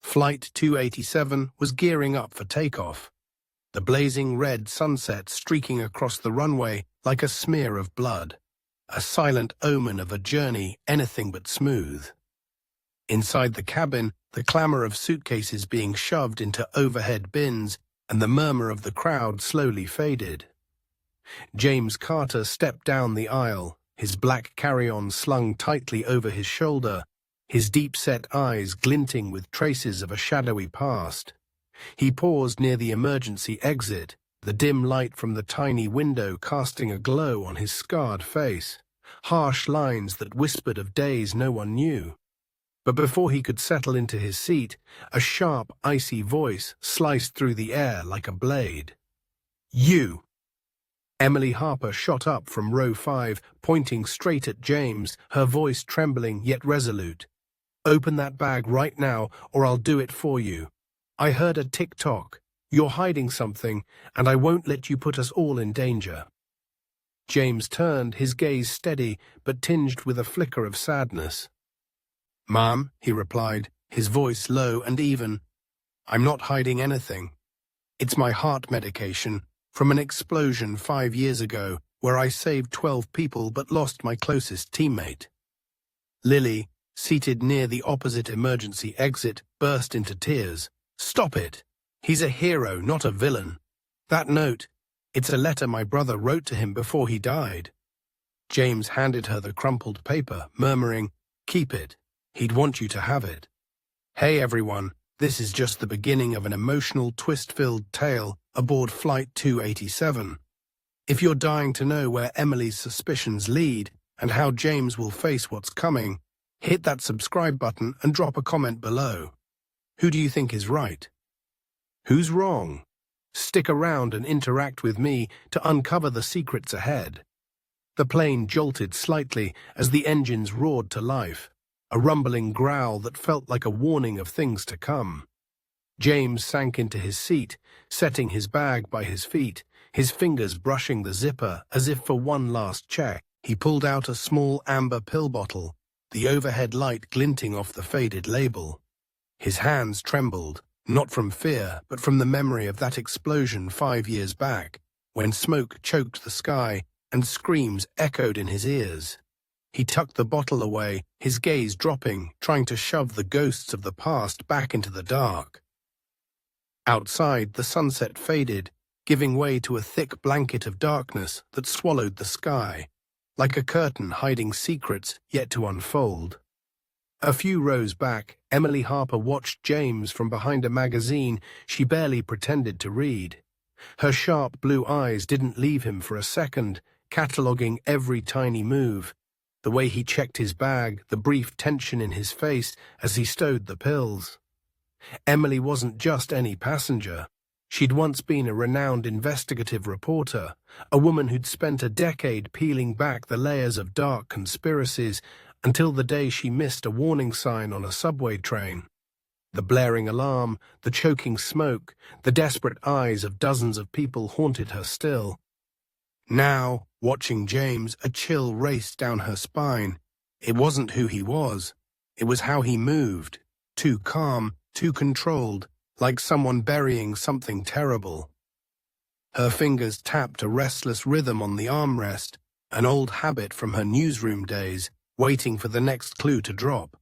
Flight 287 was gearing up for takeoff, the blazing red sunset streaking across the runway like a smear of blood, a silent omen of a journey anything but smooth. Inside the cabin, the clamor of suitcases being shoved into overhead bins and the murmur of the crowd slowly faded. James Carter stepped down the aisle, his black carry-on slung tightly over his shoulder, his deep-set eyes glinting with traces of a shadowy past. He paused near the emergency exit, the dim light from the tiny window casting a glow on his scarred face, harsh lines that whispered of days no one knew. But before he could settle into his seat, a sharp, icy voice sliced through the air like a blade. "You!" Emily Harper shot up from row 5, pointing straight at James, her voice trembling yet resolute. "Open that bag right now, or I'll do it for you. I heard a tick-tock. You're hiding something, and I won't let you put us all in danger." James turned, his gaze steady but tinged with a flicker of sadness. "Ma'am," he replied, his voice low and even, "I'm not hiding anything. It's my heart medication from an explosion 5 years ago where I saved 12 people but lost my closest teammate." Lily, seated near the opposite emergency exit, burst into tears. "Stop it! He's a hero, not a villain. That note, it's a letter my brother wrote to him before he died." James handed her the crumpled paper, murmuring, "Keep it. He'd want you to have it." "Hey everyone, this is just the beginning of an emotional, twist-filled tale aboard Flight 287. If you're dying to know where Emily's suspicions lead and how James will face what's coming, hit that subscribe button and drop a comment below. Who do you think is right? Who's wrong? Stick around and interact with me to uncover the secrets ahead. The plane jolted slightly as the engines roared to life, a rumbling growl that felt like a warning of things to come. James sank into his seat, setting his bag by his feet, his fingers brushing the zipper as if for one last check. He pulled out a small amber pill bottle, the overhead light glinting off the faded label. His hands trembled, not from fear, but from the memory of that explosion 5 years back, when smoke choked the sky and screams echoed in his ears. He tucked the bottle away, his gaze dropping, trying to shove the ghosts of the past back into the dark. Outside, the sunset faded, giving way to a thick blanket of darkness that swallowed the sky, like a curtain hiding secrets yet to unfold. A few rows back, Emily Harper watched James from behind a magazine she barely pretended to read. Her sharp blue eyes didn't leave him for a second, cataloguing every tiny move. The way he checked his bag, the brief tension in his face as he stowed the pills. Emily wasn't just any passenger. She'd once been a renowned investigative reporter, a woman who'd spent a decade peeling back the layers of dark conspiracies until the day she missed a warning sign on a subway train. The blaring alarm, the choking smoke, the desperate eyes of dozens of people haunted her still. Now, watching James, a chill raced down her spine. It wasn't who he was. It was how he moved. Too calm, too controlled, like someone burying something terrible. Her fingers tapped a restless rhythm on the armrest, an old habit from her newsroom days, waiting for the next clue to drop.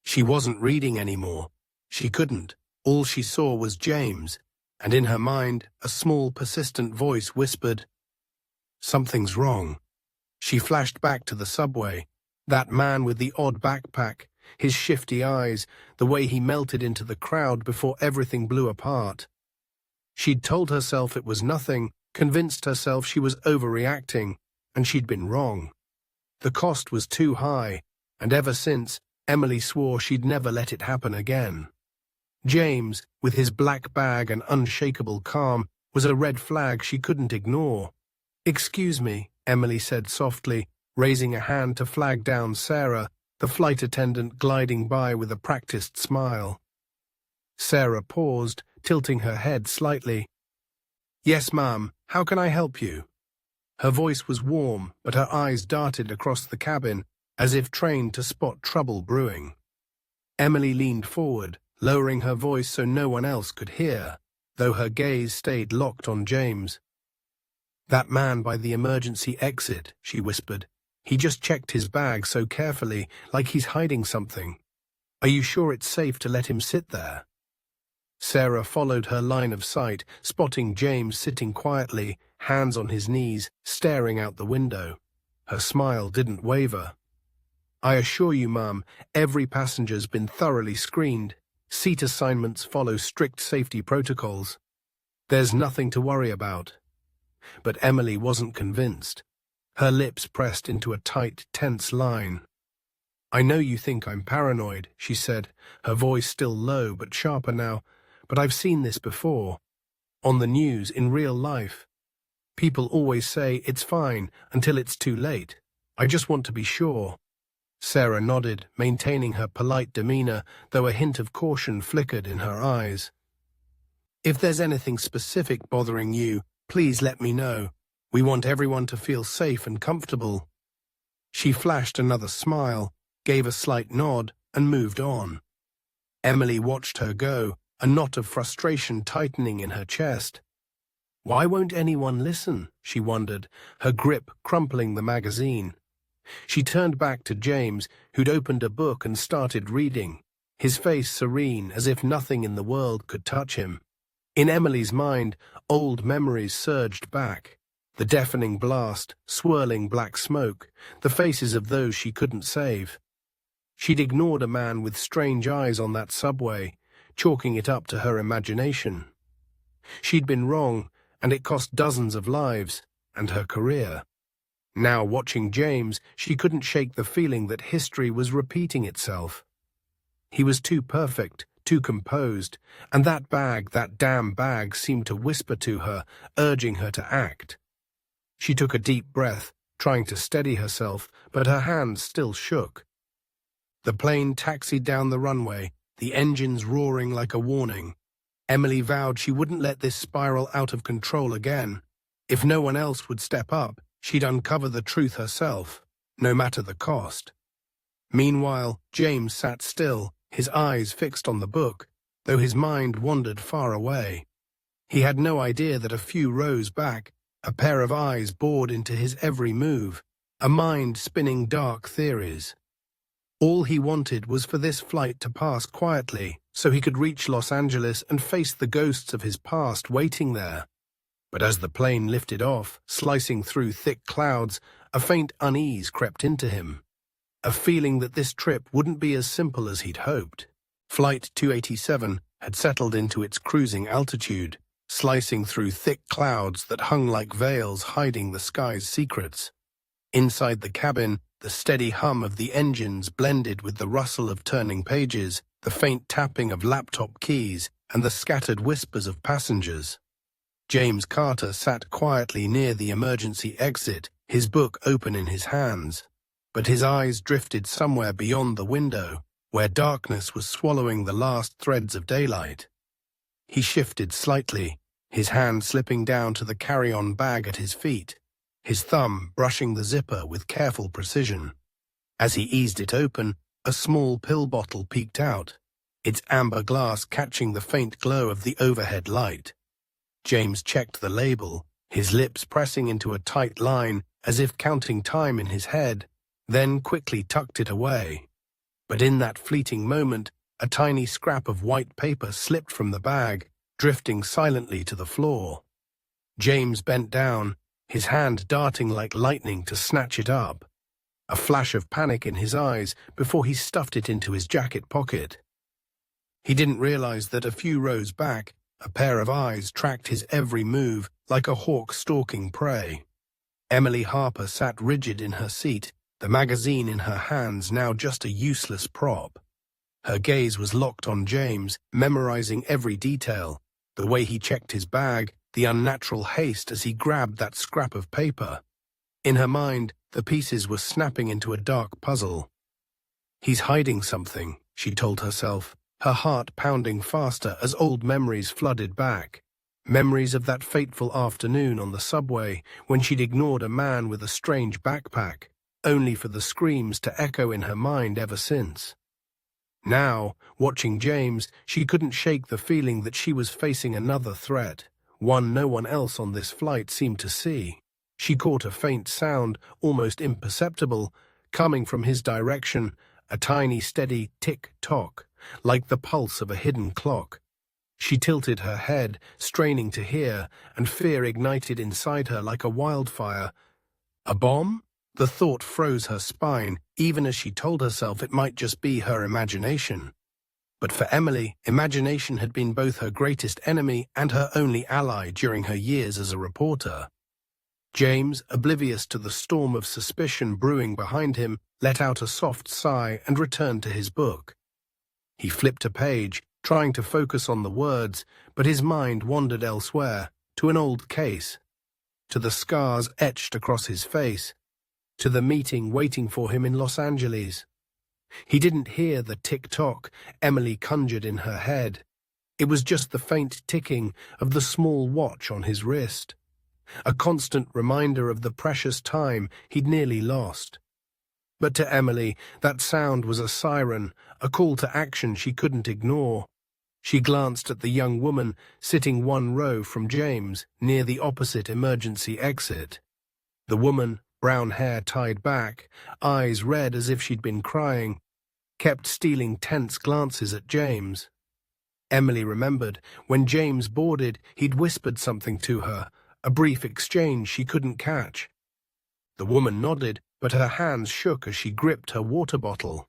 She wasn't reading anymore. She couldn't. All she saw was James, and in her mind, a small, persistent voice whispered, "Something's wrong." She flashed back to the subway, that man with the odd backpack, his shifty eyes, the way he melted into the crowd before everything blew apart. She'd told herself it was nothing, convinced herself she was overreacting, and she'd been wrong. The cost was too high, and ever since, Emily swore she'd never let it happen again. James, with his black bag and unshakable calm, was a red flag she couldn't ignore. "Excuse me," Emily said softly, raising a hand to flag down Sarah, the flight attendant gliding by with a practiced smile. Sarah paused, tilting her head slightly. "Yes, ma'am. How can I help you?" Her voice was warm, but her eyes darted across the cabin, as if trained to spot trouble brewing. Emily leaned forward, lowering her voice so no one else could hear, though her gaze stayed locked on James. "That man by the emergency exit," she whispered. "He just checked his bag so carefully, like he's hiding something. Are you sure it's safe to let him sit there?" Sarah followed her line of sight, spotting James sitting quietly, hands on his knees, staring out the window. Her smile didn't waver. "I assure you, Mum, every passenger's been thoroughly screened. Seat assignments follow strict safety protocols. There's nothing to worry about." But Emily wasn't convinced. Her lips pressed into a tight, tense line. "I know you think I'm paranoid," she said, her voice still low but sharper now, "but I've seen this before. On the news, in real life. People always say it's fine until it's too late. I just want to be sure." Sarah nodded, maintaining her polite demeanor, though a hint of caution flickered in her eyes. "If there's anything specific bothering you, please let me know. We want everyone to feel safe and comfortable." She flashed another smile, gave a slight nod, and moved on. Emily watched her go, a knot of frustration tightening in her chest. Why won't anyone listen? She wondered, her grip crumpling the magazine. She turned back to James, who'd opened a book and started reading, his face serene as if nothing in the world could touch him. In Emily's mind, old memories surged back. The deafening blast, swirling black smoke, the faces of those she couldn't save. She'd ignored a man with strange eyes on that subway, chalking it up to her imagination. She'd been wrong, and it cost dozens of lives, and her career. Now, watching James, she couldn't shake the feeling that history was repeating itself. He was too perfect, too composed, and that bag, that damn bag, seemed to whisper to her, urging her to act. She took a deep breath, trying to steady herself, but her hands still shook. The plane taxied down the runway, the engines roaring like a warning. Emily vowed she wouldn't let this spiral out of control again. If no one else would step up, she'd uncover the truth herself, no matter the cost. Meanwhile, James sat still, his eyes fixed on the book, though his mind wandered far away. He had no idea that a few rows back, a pair of eyes bored into his every move, a mind spinning dark theories. All he wanted was for this flight to pass quietly, so he could reach Los Angeles and face the ghosts of his past waiting there. But as the plane lifted off, slicing through thick clouds, a faint unease crept into him. A feeling that this trip wouldn't be as simple as he'd hoped. Flight 287 had settled into its cruising altitude, slicing through thick clouds that hung like veils hiding the sky's secrets. Inside the cabin, the steady hum of the engines blended with the rustle of turning pages, the faint tapping of laptop keys, and the scattered whispers of passengers. James Carter sat quietly near the emergency exit, his book open in his hands. But his eyes drifted somewhere beyond the window, where darkness was swallowing the last threads of daylight. He shifted slightly, his hand slipping down to the carry-on bag at his feet, his thumb brushing the zipper with careful precision. As he eased it open, a small pill bottle peeked out, its amber glass catching the faint glow of the overhead light. James checked the label, his lips pressing into a tight line as if counting time in his head, then quickly tucked it away. But in that fleeting moment, a tiny scrap of white paper slipped from the bag, drifting silently to the floor. James bent down, his hand darting like lightning to snatch it up, a flash of panic in his eyes before he stuffed it into his jacket pocket. He didn't realize that a few rows back, a pair of eyes tracked his every move like a hawk stalking prey. Emily Harper sat rigid in her seat, the magazine in her hands now just a useless prop. Her gaze was locked on James, memorizing every detail, the way he checked his bag, the unnatural haste as he grabbed that scrap of paper. In her mind, the pieces were snapping into a dark puzzle. He's hiding something, she told herself, her heart pounding faster as old memories flooded back. Memories of that fateful afternoon on the subway when she'd ignored a man with a strange backpack, only for the screams to echo in her mind ever since. Now, watching James, she couldn't shake the feeling that she was facing another threat, one no one else on this flight seemed to see. She caught a faint sound, almost imperceptible, coming from his direction, a tiny steady tick-tock, like the pulse of a hidden clock. She tilted her head, straining to hear, and fear ignited inside her like a wildfire. A bomb? The thought froze her spine, even as she told herself it might just be her imagination. But for Emily, imagination had been both her greatest enemy and her only ally during her years as a reporter. James, oblivious to the storm of suspicion brewing behind him, let out a soft sigh and returned to his book. He flipped a page, trying to focus on the words, but his mind wandered elsewhere, to an old case, to the scars etched across his face, to the meeting waiting for him in Los Angeles. He didn't hear the tick-tock Emily conjured in her head. It was just the faint ticking of the small watch on his wrist, a constant reminder of the precious time he'd nearly lost. But to Emily, that sound was a siren, a call to action she couldn't ignore. She glanced at the young woman sitting one row from James, near the opposite emergency exit. The woman, brown hair tied back, eyes red as if she'd been crying, kept stealing tense glances at James. Emily remembered, when James boarded, he'd whispered something to her, a brief exchange she couldn't catch. The woman nodded, but her hands shook as she gripped her water bottle.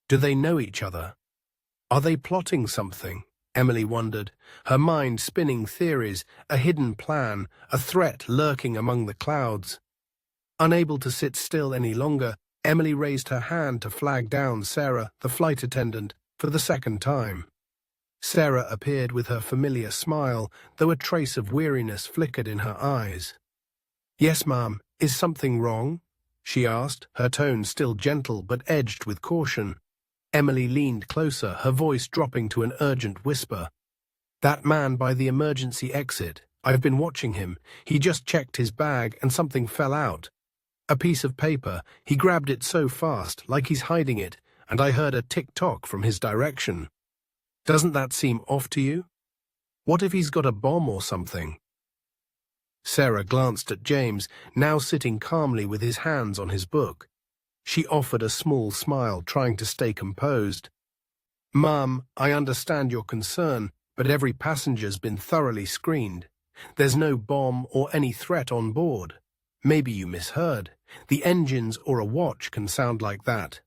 Do they know each other? Are they plotting something? Emily wondered, her mind spinning theories, a hidden plan, a threat lurking among the clouds. Unable to sit still any longer, Emily raised her hand to flag down Sarah, the flight attendant, for the second time. Sarah appeared with her familiar smile, though a trace of weariness flickered in her eyes. Yes, ma'am, is something wrong? She asked, her tone still gentle but edged with caution. Emily leaned closer, her voice dropping to an urgent whisper. That man by the emergency exit, I've been watching him. He just checked his bag and something fell out. A piece of paper. He grabbed it so fast, like he's hiding it, and I heard a tick-tock from his direction. Doesn't that seem off to you? What if he's got a bomb or something? Sarah glanced at James, now sitting calmly with his hands on his book. She offered a small smile, trying to stay composed. Ma'am, I understand your concern, but every passenger's been thoroughly screened. There's no bomb or any threat on board. Maybe you misheard. The engines or a watch can sound like that.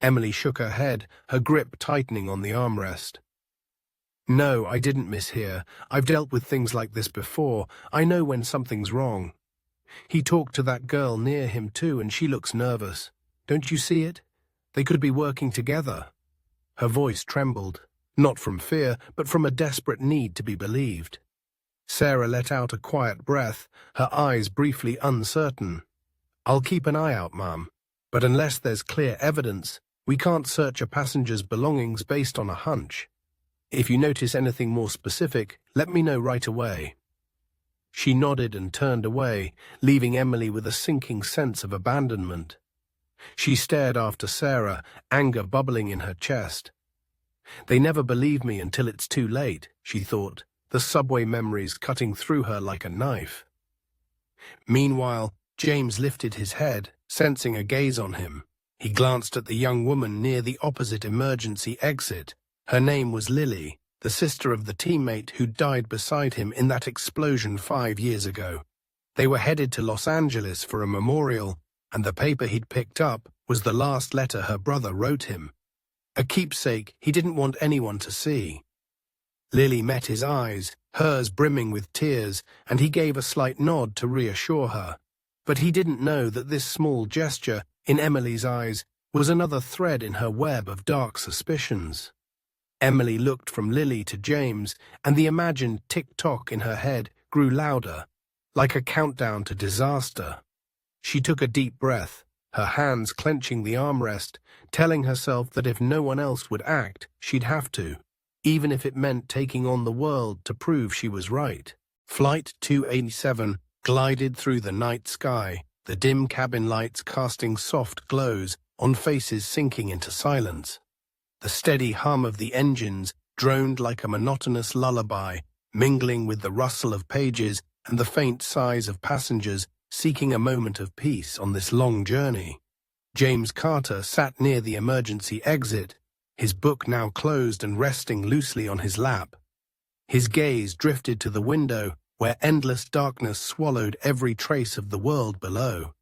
Emily shook her head, her grip tightening on the armrest. No, I didn't mishear. I've dealt with things like this before. I know when something's wrong. He talked to that girl near him too, and she looks nervous. Don't you see it? They could be working together. Her voice trembled, not from fear, but from a desperate need to be believed. Sarah let out a quiet breath, her eyes briefly uncertain. I'll keep an eye out, ma'am, but unless there's clear evidence, we can't search a passenger's belongings based on a hunch. If you notice anything more specific, let me know right away. She nodded and turned away, leaving Emily with a sinking sense of abandonment. She stared after Sarah, anger bubbling in her chest. They never believe me until it's too late, she thought, the subway memories cutting through her like a knife. Meanwhile, James lifted his head, sensing a gaze on him. He glanced at the young woman near the opposite emergency exit. Her name was Lily, the sister of the teammate who died beside him in that explosion 5 years ago. They were headed to Los Angeles for a memorial, and the paper he'd picked up was the last letter her brother wrote him. A keepsake he didn't want anyone to see. Lily met his eyes, hers brimming with tears, and he gave a slight nod to reassure her. But he didn't know that this small gesture, in Emily's eyes, was another thread in her web of dark suspicions. Emily looked from Lily to James, and the imagined tick-tock in her head grew louder, like a countdown to disaster. She took a deep breath, her hands clenching the armrest, telling herself that if no one else would act, she'd have to, even if it meant taking on the world to prove she was right. Flight 287 glided through the night sky, the dim cabin lights casting soft glows on faces sinking into silence. The steady hum of the engines droned like a monotonous lullaby, mingling with the rustle of pages and the faint sighs of passengers seeking a moment of peace on this long journey. James Carter sat near the emergency exit, his book now closed and resting loosely on his lap. His gaze drifted to the window, where endless darkness swallowed every trace of the world below.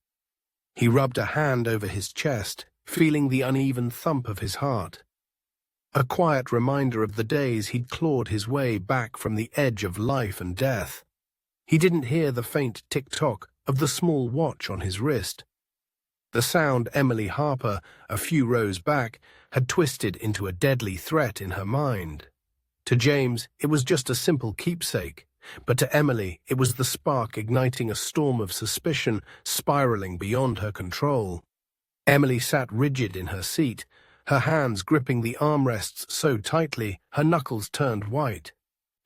He rubbed a hand over his chest, feeling the uneven thump of his heart. A quiet reminder of the days he'd clawed his way back from the edge of life and death. He didn't hear the faint tick-tock of the small watch on his wrist. The sound Emily Harper, a few rows back, had twisted into a deadly threat in her mind. To James, it was just a simple keepsake, but to Emily, it was the spark igniting a storm of suspicion spiraling beyond her control. Emily sat rigid in her seat, her hands gripping the armrests so tightly her knuckles turned white.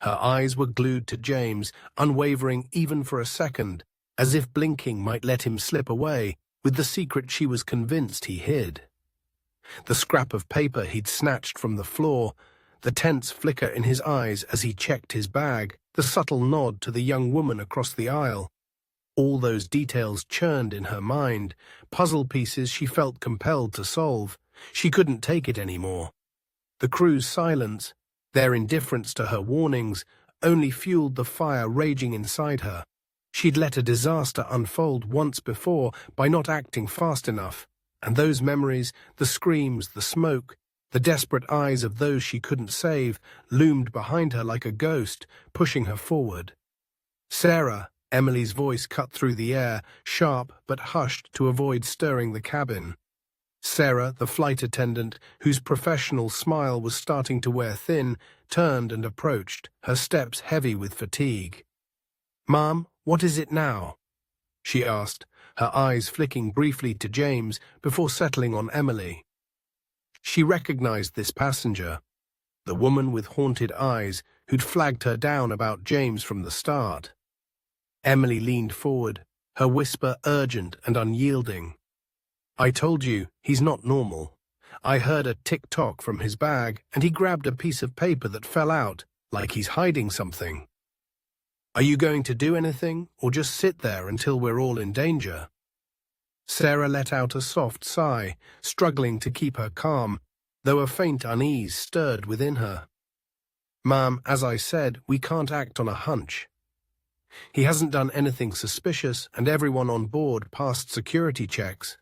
Her eyes were glued to James, unwavering even for a second, as if blinking might let him slip away with the secret she was convinced he hid. The scrap of paper he'd snatched from the floor, the tense flicker in his eyes as he checked his bag, the subtle nod to the young woman across the aisle. All those details churned in her mind, puzzle pieces she felt compelled to solve. She couldn't take it anymore. The crew's silence, their indifference to her warnings, only fueled the fire raging inside her. She'd let a disaster unfold once before by not acting fast enough, and those memories, the screams, the smoke, the desperate eyes of those she couldn't save, loomed behind her like a ghost, pushing her forward. "Sarah," Emily's voice cut through the air, sharp but hushed to avoid stirring the cabin. Sarah, the flight attendant, whose professional smile was starting to wear thin, turned and approached, her steps heavy with fatigue. "Ma'am, what is it now?" she asked, her eyes flicking briefly to James before settling on Emily. She recognized this passenger, the woman with haunted eyes who'd flagged her down about James from the start. Emily leaned forward, her whisper urgent and unyielding. "I told you, he's not normal. I heard a tick-tock from his bag, and he grabbed a piece of paper that fell out, like he's hiding something. Are you going to do anything, or just sit there until we're all in danger?" Sarah let out a soft sigh, struggling to keep her calm, though a faint unease stirred within her. "Ma'am, as I said, we can't act on a hunch. He hasn't done anything suspicious, and everyone on board passed security checks."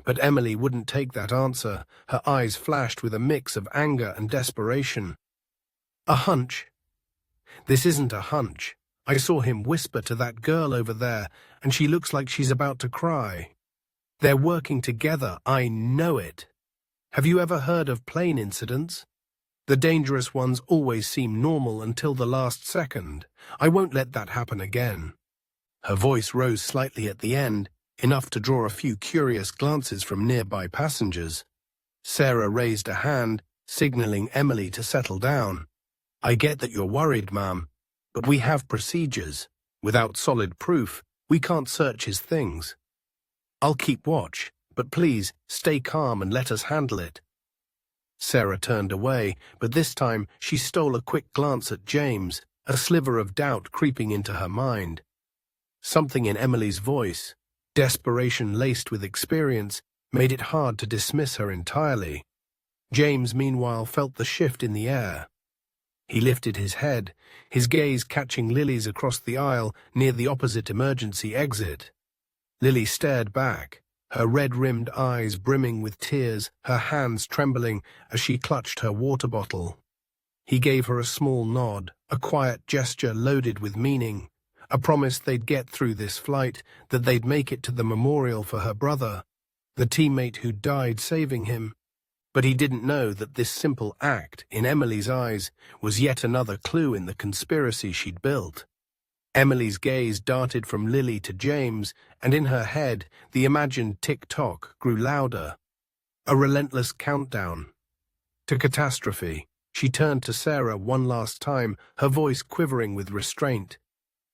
But Emily wouldn't take that answer. Her eyes flashed with a mix of anger and desperation. "A hunch? This isn't a hunch. I saw him whisper to that girl over there, and she looks like she's about to cry. They're working together, I know it. Have you ever heard of plane incidents? The dangerous ones always seem normal until the last second. I won't let that happen again." Her voice rose slightly at the end, enough to draw a few curious glances from nearby passengers. Sarah raised a hand, signaling Emily to settle down. "I get that you're worried, ma'am, but we have procedures. Without solid proof, we can't search his things. I'll keep watch, but please stay calm and let us handle it." Sarah turned away, but this time she stole a quick glance at James, a sliver of doubt creeping into her mind. Something in Emily's voice, desperation laced with experience, made it hard to dismiss her entirely. James, meanwhile, felt the shift in the air. He lifted his head, his gaze catching Lily's across the aisle near the opposite emergency exit. Lily stared back, her red-rimmed eyes brimming with tears, her hands trembling as she clutched her water bottle. He gave her a small nod, a quiet gesture loaded with meaning, a promise they'd get through this flight, that they'd make it to the memorial for her brother, the teammate who died saving him. But he didn't know that this simple act, in Emily's eyes, was yet another clue in the conspiracy she'd built. Emily's gaze darted from Lily to James, and in her head, the imagined tick-tock grew louder. A relentless countdown to catastrophe. She turned to Sarah one last time, her voice quivering with restraint.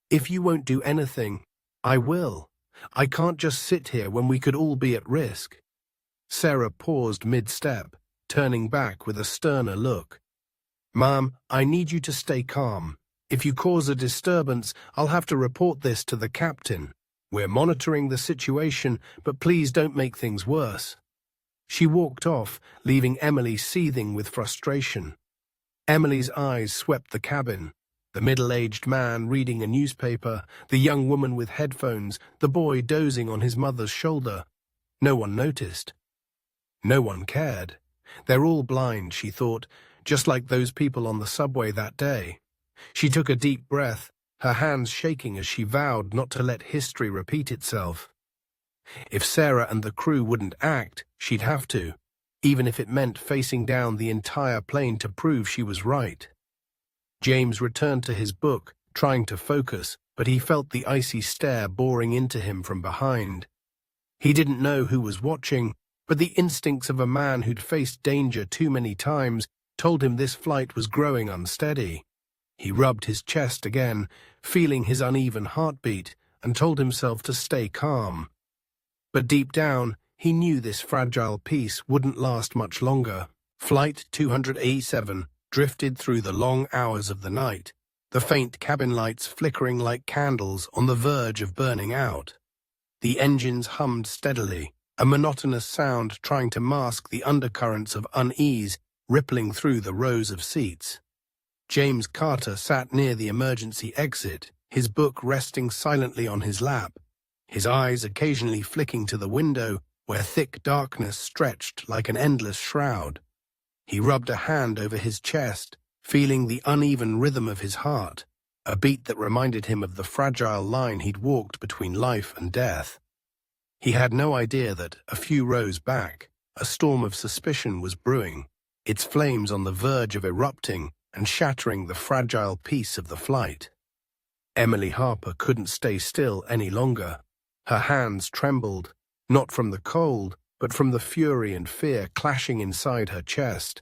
"If you won't do anything, I will. I can't just sit here when we could all be at risk." Sarah paused mid-step, turning back with a sterner look. "Ma'am, I need you to stay calm. If you cause a disturbance, I'll have to report this to the captain. We're monitoring the situation, but please don't make things worse." She walked off, leaving Emily seething with frustration. Emily's eyes swept the cabin. The middle-aged man reading a newspaper, the young woman with headphones, the boy dozing on his mother's shoulder. No one noticed. No one cared. They're all blind, she thought, just like those people on the subway that day. She took a deep breath, her hands shaking as she vowed not to let history repeat itself. If Sarah and the crew wouldn't act, she'd have to, even if it meant facing down the entire plane to prove she was right. James returned to his book, trying to focus, but he felt the icy stare boring into him from behind. He didn't know who was watching, but the instincts of a man who'd faced danger too many times told him this flight was growing unsteady. He rubbed his chest again, feeling his uneven heartbeat, and told himself to stay calm. But deep down, he knew this fragile peace wouldn't last much longer. Flight 287 drifted through the long hours of the night, the faint cabin lights flickering like candles on the verge of burning out. The engines hummed steadily, a monotonous sound trying to mask the undercurrents of unease rippling through the rows of seats. James Carter sat near the emergency exit, his book resting silently on his lap, his eyes occasionally flicking to the window where thick darkness stretched like an endless shroud. He rubbed a hand over his chest, feeling the uneven rhythm of his heart, a beat that reminded him of the fragile line he'd walked between life and death. He had no idea that, a few rows back, a storm of suspicion was brewing, its flames on the verge of erupting and shattering the fragile peace of the flight. Emily Harper couldn't stay still any longer. Her hands trembled, not from the cold, but from the fury and fear clashing inside her chest.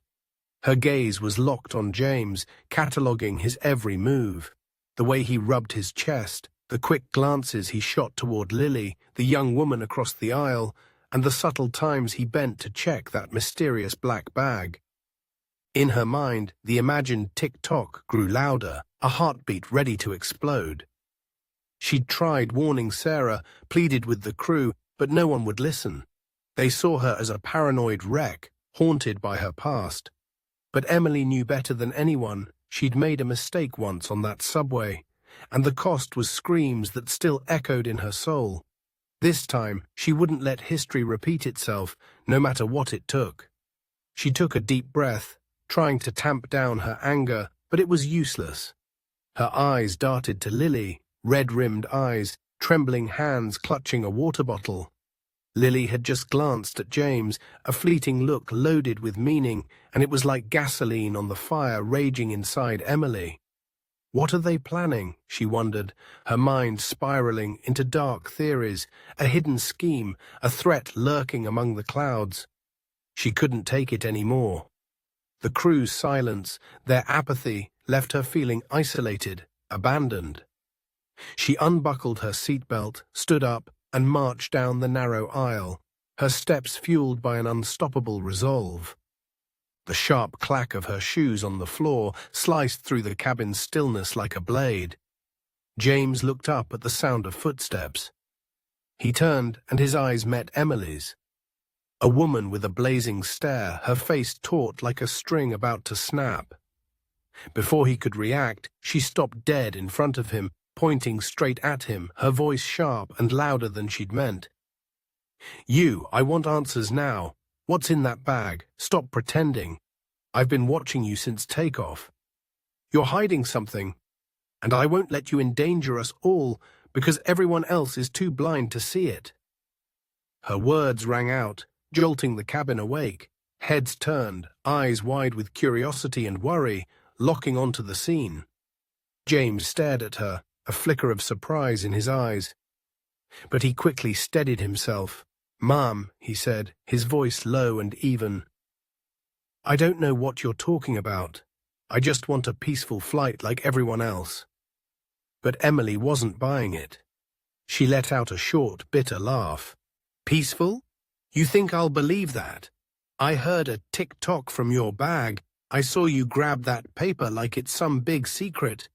Her gaze was locked on James, cataloguing his every move. The way he rubbed his chest, the quick glances he shot toward Lily, the young woman across the aisle, and the subtle times he bent to check that mysterious black bag. In her mind, the imagined tick-tock grew louder, a heartbeat ready to explode. She'd tried warning Sarah, pleaded with the crew, but no one would listen. They saw her as a paranoid wreck, haunted by her past. But Emily knew better than anyone she'd made a mistake once on that subway, and the cost was screams that still echoed in her soul. This time, she wouldn't let history repeat itself, no matter what it took. She took a deep breath, trying to tamp down her anger, but it was useless. Her eyes darted to Lily, red-rimmed eyes, trembling hands clutching a water bottle. Lily had just glanced at James, a fleeting look loaded with meaning, and it was like gasoline on the fire raging inside Emily. What are they planning, she wondered, her mind spiraling into dark theories, a hidden scheme, a threat lurking among the clouds. She couldn't take it anymore. The crew's silence, their apathy, left her feeling isolated, abandoned. She unbuckled her seatbelt, stood up, and marched down the narrow aisle, her steps fueled by an unstoppable resolve. The sharp clack of her shoes on the floor sliced through the cabin's stillness like a blade. James looked up at the sound of footsteps. He turned, and his eyes met Emily's. A woman with a blazing stare, her face taut like a string about to snap. Before he could react, she stopped dead in front of him, pointing straight at him, her voice sharp and louder than she'd meant. "You, I want answers now. What's in that bag? Stop pretending. I've been watching you since takeoff. You're hiding something, and I won't let you endanger us all because everyone else is too blind to see it." Her words rang out, jolting the cabin awake, heads turned, eyes wide with curiosity and worry, locking onto the scene. James stared at her, a flicker of surprise in his eyes. But he quickly steadied himself. "Ma'am," he said, his voice low and even. "I don't know what you're talking about. I just want a peaceful flight like everyone else." But Emily wasn't buying it. She let out a short, bitter laugh. "Peaceful? You think I'll believe that? I heard a tick-tock from your bag. I saw you grab that paper like it's some big secret.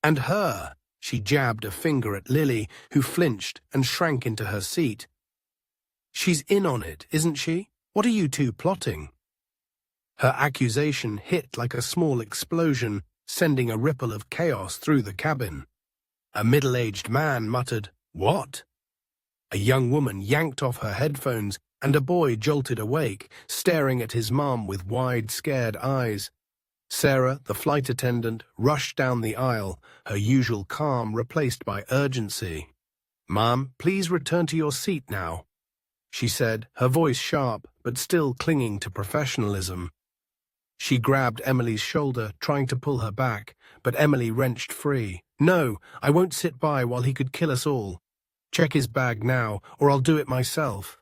And her, she jabbed a finger at Lily, who flinched and shrank into her seat. She's in on it, isn't she? What are you two plotting? Her accusation hit like a small explosion, sending a ripple of chaos through the cabin. A middle-aged man muttered, "What?" A young woman yanked off her headphones, and a boy jolted awake, staring at his mom with wide, scared eyes. Sarah, the flight attendant, rushed down the aisle, her usual calm replaced by urgency. "Ma'am, please return to your seat now," she said, her voice sharp, but still clinging to professionalism. She grabbed Emily's shoulder, trying to pull her back, but Emily wrenched free. "No, I won't sit by while he could kill us all. Check his bag now, or I'll do it myself."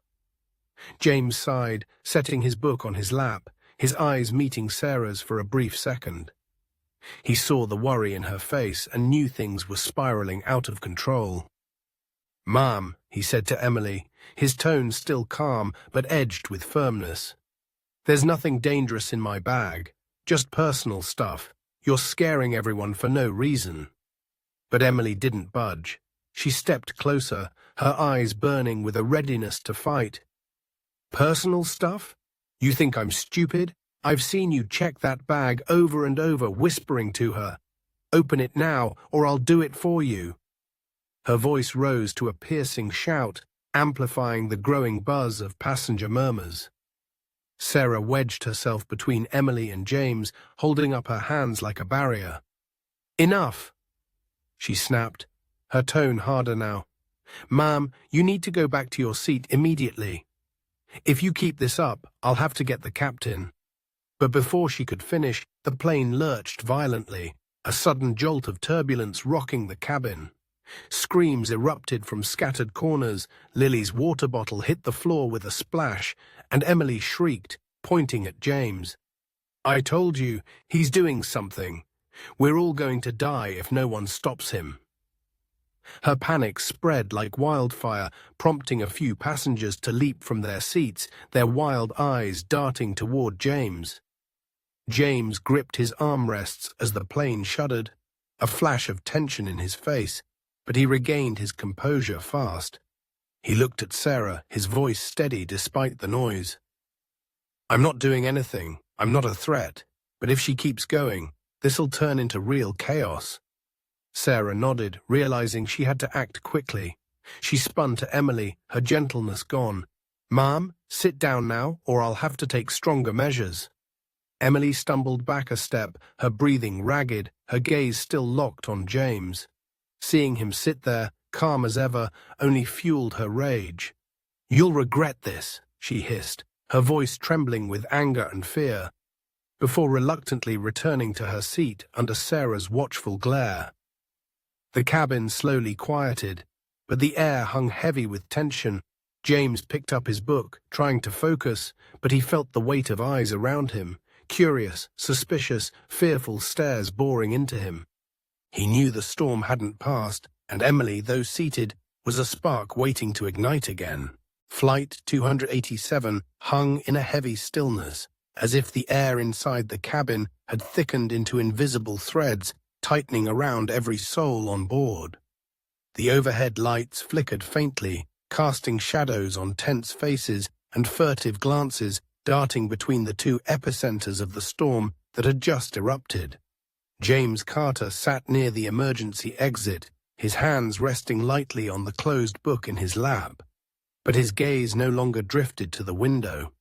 James sighed, setting his book on his lap, his eyes meeting Sarah's for a brief second. He saw the worry in her face and knew things were spiraling out of control. "Ma'am," he said to Emily, his tone still calm but edged with firmness. "There's nothing dangerous in my bag, just personal stuff. You're scaring everyone for no reason." But Emily didn't budge. She stepped closer, her eyes burning with a readiness to fight. "Personal stuff? You think I'm stupid? I've seen you check that bag over and over, whispering to her. Open it now, or I'll do it for you." Her voice rose to a piercing shout, amplifying the growing buzz of passenger murmurs. Sarah wedged herself between Emily and James, holding up her hands like a barrier. "Enough!" she snapped, her tone harder now. "Ma'am, you need to go back to your seat immediately. If you keep this up, I'll have to get the captain." But before she could finish, the plane lurched violently, a sudden jolt of turbulence rocking the cabin. Screams erupted from scattered corners, Lily's water bottle hit the floor with a splash, and Emily shrieked, pointing at James. "I told you, he's doing something. We're all going to die if no one stops him." Her panic spread like wildfire, prompting a few passengers to leap from their seats, their wild eyes darting toward James. James gripped his armrests as the plane shuddered, a flash of tension in his face, but he regained his composure fast. He looked at Sarah, his voice steady despite the noise. "I'm not doing anything. I'm not a threat. But if she keeps going, this'll turn into real chaos." Sarah nodded, realizing she had to act quickly. She spun to Emily, her gentleness gone. "Ma'am, sit down now, or I'll have to take stronger measures." Emily stumbled back a step, her breathing ragged, her gaze still locked on James. Seeing him sit there, calm as ever, only fueled her rage. "You'll regret this," she hissed, her voice trembling with anger and fear, before reluctantly returning to her seat under Sarah's watchful glare. The cabin slowly quieted, but the air hung heavy with tension. James picked up his book, trying to focus, but he felt the weight of eyes around him, curious, suspicious, fearful stares boring into him. He knew the storm hadn't passed, and Emily, though seated, was a spark waiting to ignite again. Flight 287 hung in a heavy stillness, as if the air inside the cabin had thickened into invisible threads, tightening around every soul on board. The overhead lights flickered faintly, casting shadows on tense faces and furtive glances darting between the two epicenters of the storm that had just erupted. James Carter sat near the emergency exit, his hands resting lightly on the closed book in his lap. But his gaze no longer drifted to the window.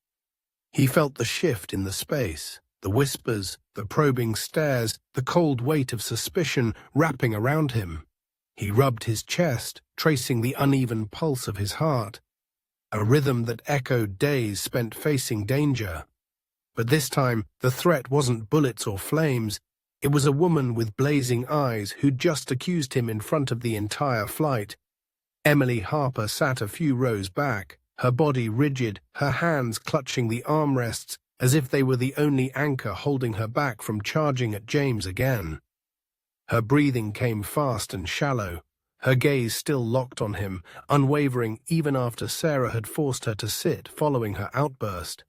He felt the shift in the space, the whispers, the probing stares, the cold weight of suspicion wrapping around him. He rubbed his chest, tracing the uneven pulse of his heart, a rhythm that echoed days spent facing danger. But this time, the threat wasn't bullets or flames. It was a woman with blazing eyes who'd just accused him in front of the entire flight. Emily Harper sat a few rows back, her body rigid, her hands clutching the armrests as if they were the only anchor holding her back from charging at James again. Her breathing came fast and shallow, her gaze still locked on him, unwavering even after Sarah had forced her to sit following her outburst.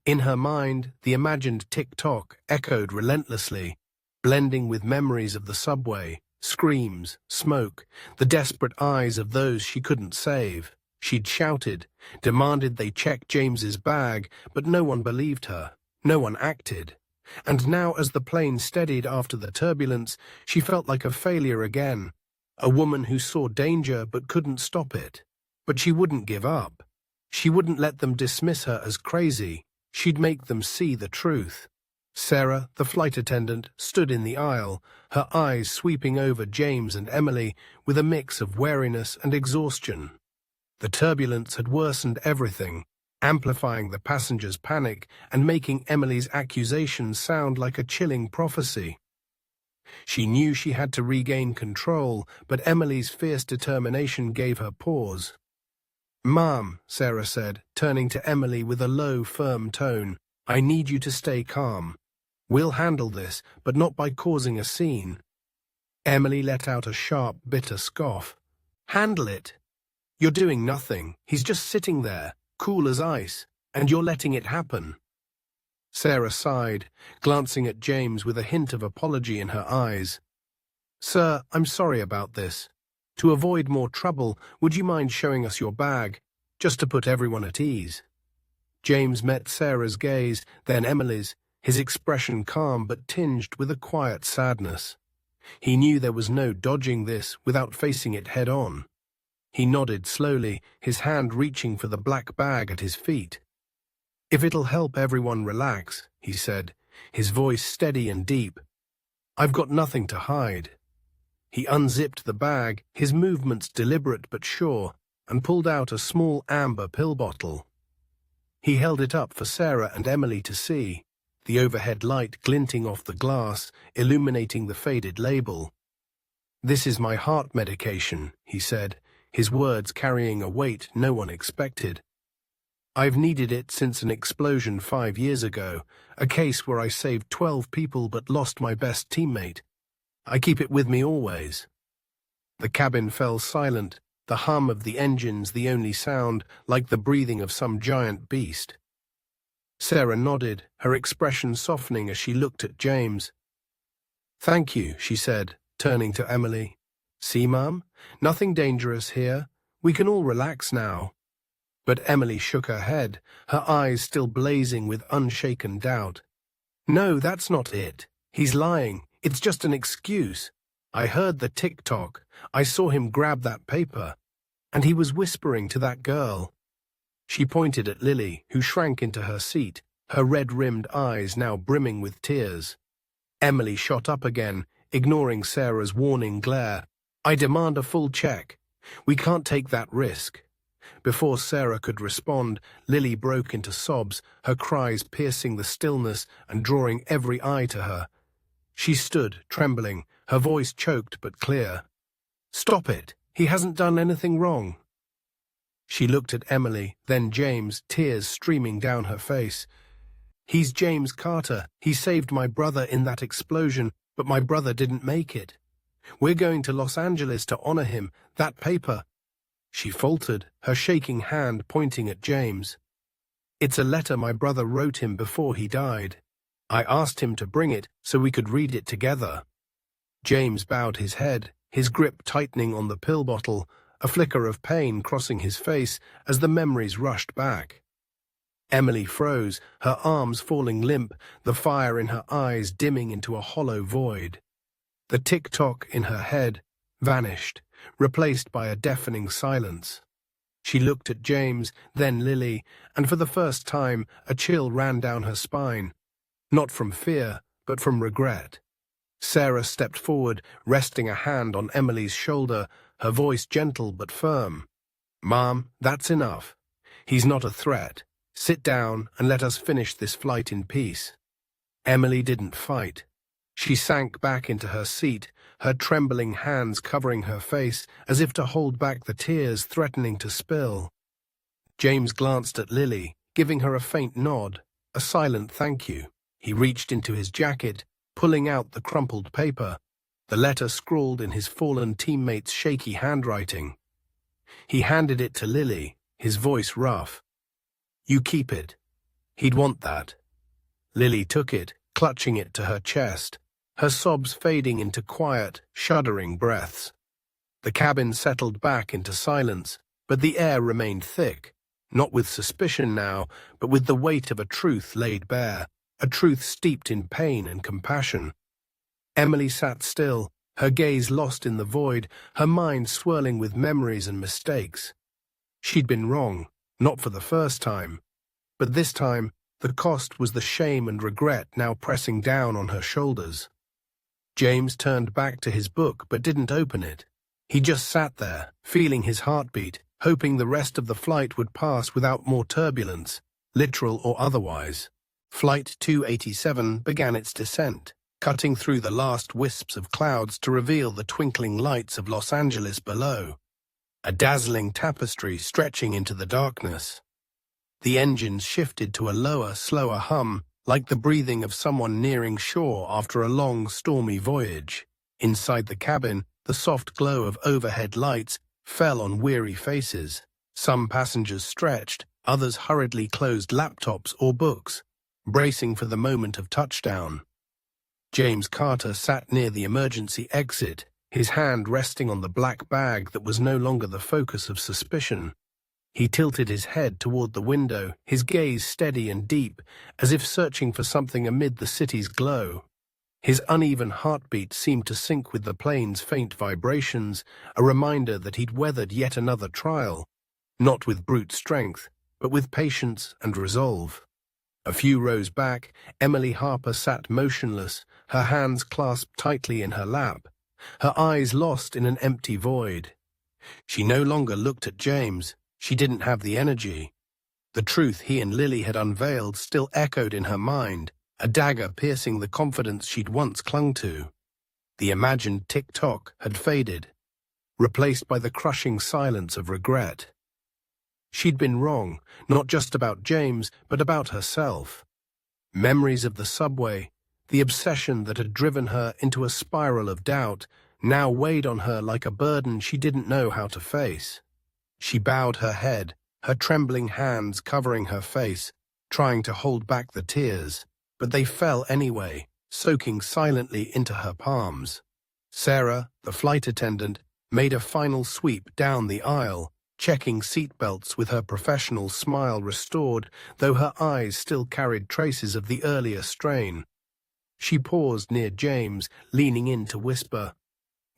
In her mind, the imagined tick-tock echoed relentlessly, blending with memories of the subway, screams, smoke, the desperate eyes of those she couldn't save. She'd shouted, demanded they check James's bag, but no one believed her. No one acted. And now, as the plane steadied after the turbulence, she felt like a failure again, a woman who saw danger but couldn't stop it. But she wouldn't give up. She wouldn't let them dismiss her as crazy. She'd make them see the truth. Sarah, the flight attendant, stood in the aisle, her eyes sweeping over James and Emily with a mix of wariness and exhaustion. The turbulence had worsened everything, amplifying the passengers' panic and making Emily's accusations sound like a chilling prophecy. She knew she had to regain control, but Emily's fierce determination gave her pause. "Ma'am," Sarah said, turning to Emily with a low, firm tone, "I need you to stay calm. We'll handle this, but not by causing a scene." Emily let out a sharp, bitter scoff. "Handle it? You're doing nothing. He's just sitting there, cool as ice, and you're letting it happen." Sarah sighed, glancing at James with a hint of apology in her eyes. "Sir, I'm sorry about this. To avoid more trouble, would you mind showing us your bag, just to put everyone at ease?" James met Sarah's gaze, then Emily's, his expression calm but tinged with a quiet sadness. He knew there was no dodging this without facing it head-on. He nodded slowly, his hand reaching for the black bag at his feet. "If it'll help everyone relax," he said, his voice steady and deep. "I've got nothing to hide." He unzipped the bag, his movements deliberate but sure, and pulled out a small amber pill bottle. He held it up for Sarah and Emily to see, the overhead light glinting off the glass, illuminating the faded label. "This is my heart medication," he said, his words carrying a weight no one expected. "I've needed it since an explosion 5 years ago, a case where I saved 12 people but lost my best teammate. I keep it with me always." The cabin fell silent, the hum of the engines the only sound, like the breathing of some giant beast. Sarah nodded, her expression softening as she looked at James. "Thank you," she said, turning to Emily. "See, Mum? Nothing dangerous here. We can all relax now." But Emily shook her head, her eyes still blazing with unshaken doubt. "No, that's not it. He's lying. It's just an excuse. I heard the tick-tock. I saw him grab that paper. And he was whispering to that girl." She pointed at Lily, who shrank into her seat, her red-rimmed eyes now brimming with tears. Emily shot up again, ignoring Sarah's warning glare. "I demand a full check. We can't take that risk." Before Sarah could respond, Lily broke into sobs, her cries piercing the stillness and drawing every eye to her. She stood, trembling, her voice choked but clear. "Stop it! He hasn't done anything wrong." She looked at Emily, then James, tears streaming down her face. "He's James Carter. He saved my brother in that explosion, but my brother didn't make it. We're going to Los Angeles to honor him. That paper—" She faltered, her shaking hand pointing at James. "It's a letter my brother wrote him before he died. I asked him to bring it so we could read it together." James bowed his head, his grip tightening on the pill bottle, a flicker of pain crossing his face as the memories rushed back. Emily froze, her arms falling limp, the fire in her eyes dimming into a hollow void. The tick-tock in her head vanished, replaced by a deafening silence. She looked at James, then Lily, and for the first time a chill ran down her spine, not from fear, but from regret. Sarah stepped forward, resting a hand on Emily's shoulder, her voice gentle but firm. "Mom, that's enough. He's not a threat. Sit down and let us finish this flight in peace." Emily didn't fight. She sank back into her seat, her trembling hands covering her face as if to hold back the tears threatening to spill. James glanced at Lily, giving her a faint nod, a silent thank you. He reached into his jacket, pulling out the crumpled paper, the letter scrawled in his fallen teammate's shaky handwriting. He handed it to Lily, his voice rough. "You keep it. He'd want that. Lily took it, clutching it to her chest, her sobs fading into quiet, shuddering breaths. The cabin settled back into silence, but the air remained thick, not with suspicion now, but with the weight of a truth laid bare, a truth steeped in pain and compassion. Emily sat still, her gaze lost in the void, her mind swirling with memories and mistakes. She'd been wrong, not for the first time, but this time the cost was the shame and regret now pressing down on her shoulders. James turned back to his book but didn't open it. He just sat there, feeling his heartbeat, hoping the rest of the flight would pass without more turbulence, literal or otherwise. Flight 287 began its descent, cutting through the last wisps of clouds to reveal the twinkling lights of Los Angeles below, a dazzling tapestry stretching into the darkness. The engines shifted to a lower, slower hum, like the breathing of someone nearing shore after a long, stormy voyage. Inside the cabin, the soft glow of overhead lights fell on weary faces. Some passengers stretched, others hurriedly closed laptops or books, bracing for the moment of touchdown. James Carter sat near the emergency exit, his hand resting on the black bag that was no longer the focus of suspicion. He tilted his head toward the window, his gaze steady and deep, as if searching for something amid the city's glow. His uneven heartbeat seemed to sync with the plane's faint vibrations, a reminder that he'd weathered yet another trial, not with brute strength, but with patience and resolve. A few rows back, Emily Harper sat motionless, her hands clasped tightly in her lap, her eyes lost in an empty void. She no longer looked at James. She didn't have the energy. The truth he and Lily had unveiled still echoed in her mind, a dagger piercing the confidence she'd once clung to. The imagined tick-tock had faded, replaced by the crushing silence of regret. She'd been wrong, not just about James, but about herself. Memories of the subway, the obsession that had driven her into a spiral of doubt, now weighed on her like a burden she didn't know how to face. She bowed her head, her trembling hands covering her face, trying to hold back the tears, but they fell anyway, soaking silently into her palms. Sarah, the flight attendant, made a final sweep down the aisle, checking seatbelts with her professional smile restored, though her eyes still carried traces of the earlier strain. She paused near James, leaning in to whisper,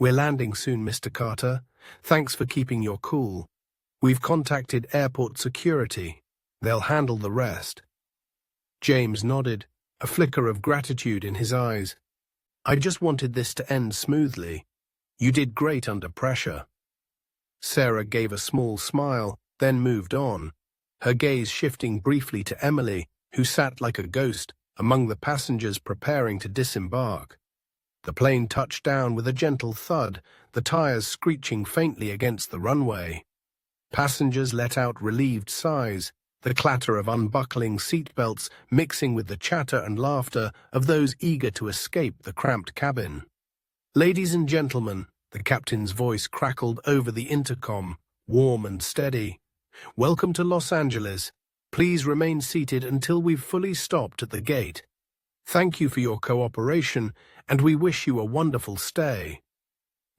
"We're landing soon, Mr. Carter. Thanks for keeping your cool. We've contacted airport security. They'll handle the rest." James nodded, a flicker of gratitude in his eyes. "I just wanted this to end smoothly. You did great under pressure." Sarah gave a small smile, then moved on, her gaze shifting briefly to Emily, who sat like a ghost among the passengers preparing to disembark. The plane touched down with a gentle thud, the tires screeching faintly against the runway. Passengers let out relieved sighs, the clatter of unbuckling seatbelts mixing with the chatter and laughter of those eager to escape the cramped cabin. "Ladies and gentlemen," the captain's voice crackled over the intercom, warm and steady. "Welcome to Los Angeles. Please remain seated until we've fully stopped at the gate. Thank you for your cooperation, and we wish you a wonderful stay."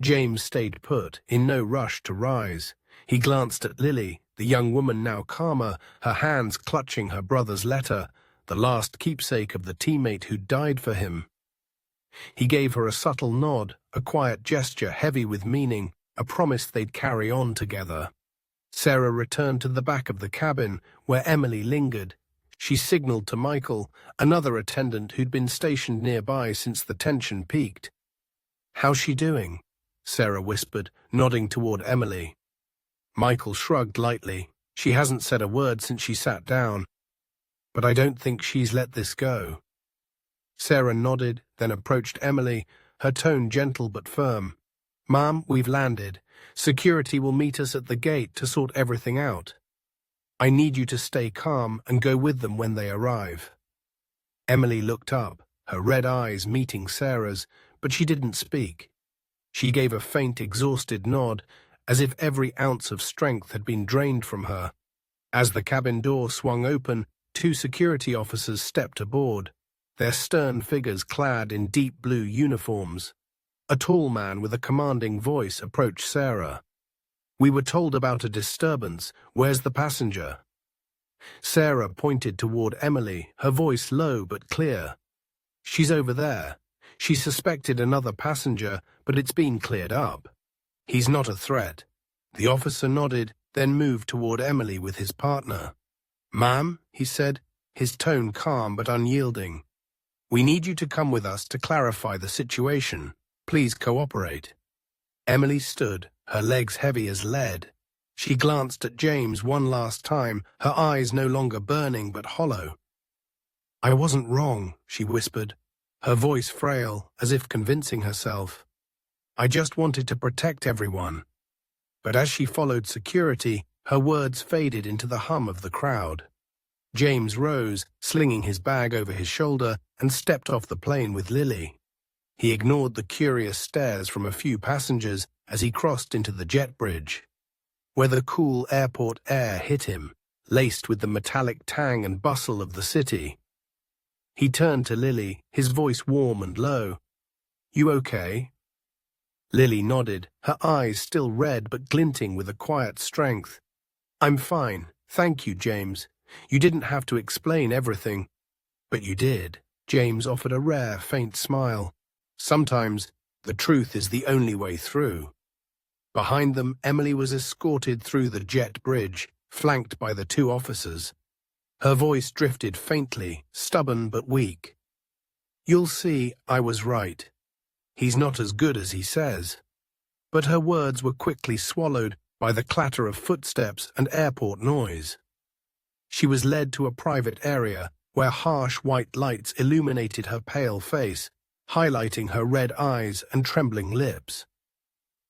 James stayed put, in no rush to rise. He glanced at Lily, the young woman now calmer, her hands clutching her brother's letter, the last keepsake of the teammate who died for him. He gave her a subtle nod, a quiet gesture heavy with meaning, a promise they'd carry on together. Sarah returned to the back of the cabin, where Emily lingered. She signaled to Michael, another attendant who'd been stationed nearby since the tension peaked. "How's she doing?" Sarah whispered, nodding toward Emily. Michael shrugged lightly. "She hasn't said a word since she sat down. But I don't think she's let this go." Sarah nodded, then approached Emily, her tone gentle but firm. "Ma'am, we've landed. Security will meet us at the gate to sort everything out. I need you to stay calm and go with them when they arrive." Emily looked up, her red eyes meeting Sarah's, but she didn't speak. She gave a faint, exhausted nod, as if every ounce of strength had been drained from her. As the cabin door swung open, 2 security officers stepped aboard, their stern figures clad in deep blue uniforms. A tall man with a commanding voice approached Sarah. "We were told about a disturbance. Where's the passenger?" Sarah pointed toward Emily, her voice low but clear. "She's over there. She suspected another passenger, but it's been cleared up. He's not a threat." The officer nodded, then moved toward Emily with his partner. "Ma'am," he said, his tone calm but unyielding, "we need you to come with us to clarify the situation. Please cooperate." Emily stood, her legs heavy as lead. She glanced at James one last time, her eyes no longer burning but hollow. "I wasn't wrong," she whispered, her voice frail, as if convincing herself. "I just wanted to protect everyone." But as she followed security, her words faded into the hum of the crowd. James rose, slinging his bag over his shoulder, and stepped off the plane with Lily. He ignored the curious stares from a few passengers as he crossed into the jet bridge, where the cool airport air hit him, laced with the metallic tang and bustle of the city. He turned to Lily, his voice warm and low. "You okay?" Lily nodded, her eyes still red but glinting with a quiet strength. "I'm fine, thank you, James. You didn't have to explain everything." "But you did." James offered a rare, faint smile. "Sometimes the truth is the only way through." Behind them, Emily was escorted through the jet bridge, flanked by the 2 officers. Her voice drifted faintly, stubborn but weak. "You'll see, I was right. He's not as good as he says." But her words were quickly swallowed by the clatter of footsteps and airport noise. She was led to a private area where harsh white lights illuminated her pale face, highlighting her red eyes and trembling lips.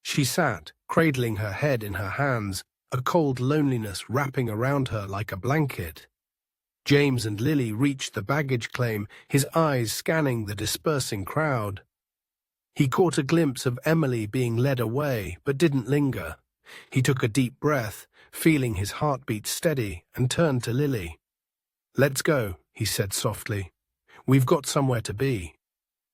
She sat, cradling her head in her hands, a cold loneliness wrapping around her like a blanket. James and Lily reached the baggage claim, his eyes scanning the dispersing crowd. He caught a glimpse of Emily being led away, but didn't linger. He took a deep breath, feeling his heartbeat steady, and turned to Lily. "Let's go," he said softly. "We've got somewhere to be."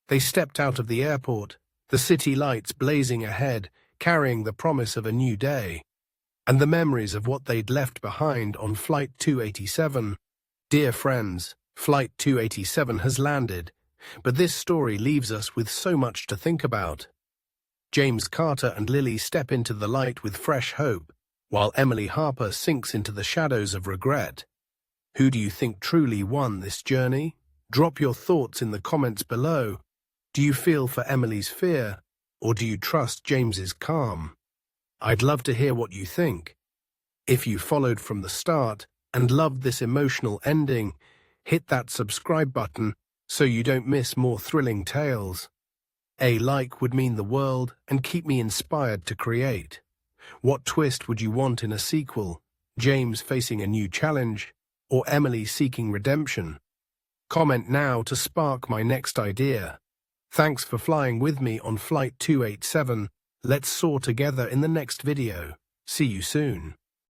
They stepped out of the airport, the city lights blazing ahead, carrying the promise of a new day, and the memories of what they'd left behind on Flight 287. Dear friends, Flight 287 has landed, but this story leaves us with so much to think about. James Carter and Lily step into the light with fresh hope, while Emily Harper sinks into the shadows of regret. Who do you think truly won this journey? Drop your thoughts in the comments below. Do you feel for Emily's fear, or do you trust James's calm? I'd love to hear what you think. If you followed from the start and loved this emotional ending, hit that subscribe button so you don't miss more thrilling tales. A like would mean the world and keep me inspired to create. What twist would you want in a sequel? James facing a new challenge, or Emily seeking redemption? Comment now to spark my next idea. Thanks for flying with me on Flight 287. Let's soar together in the next video. See you soon.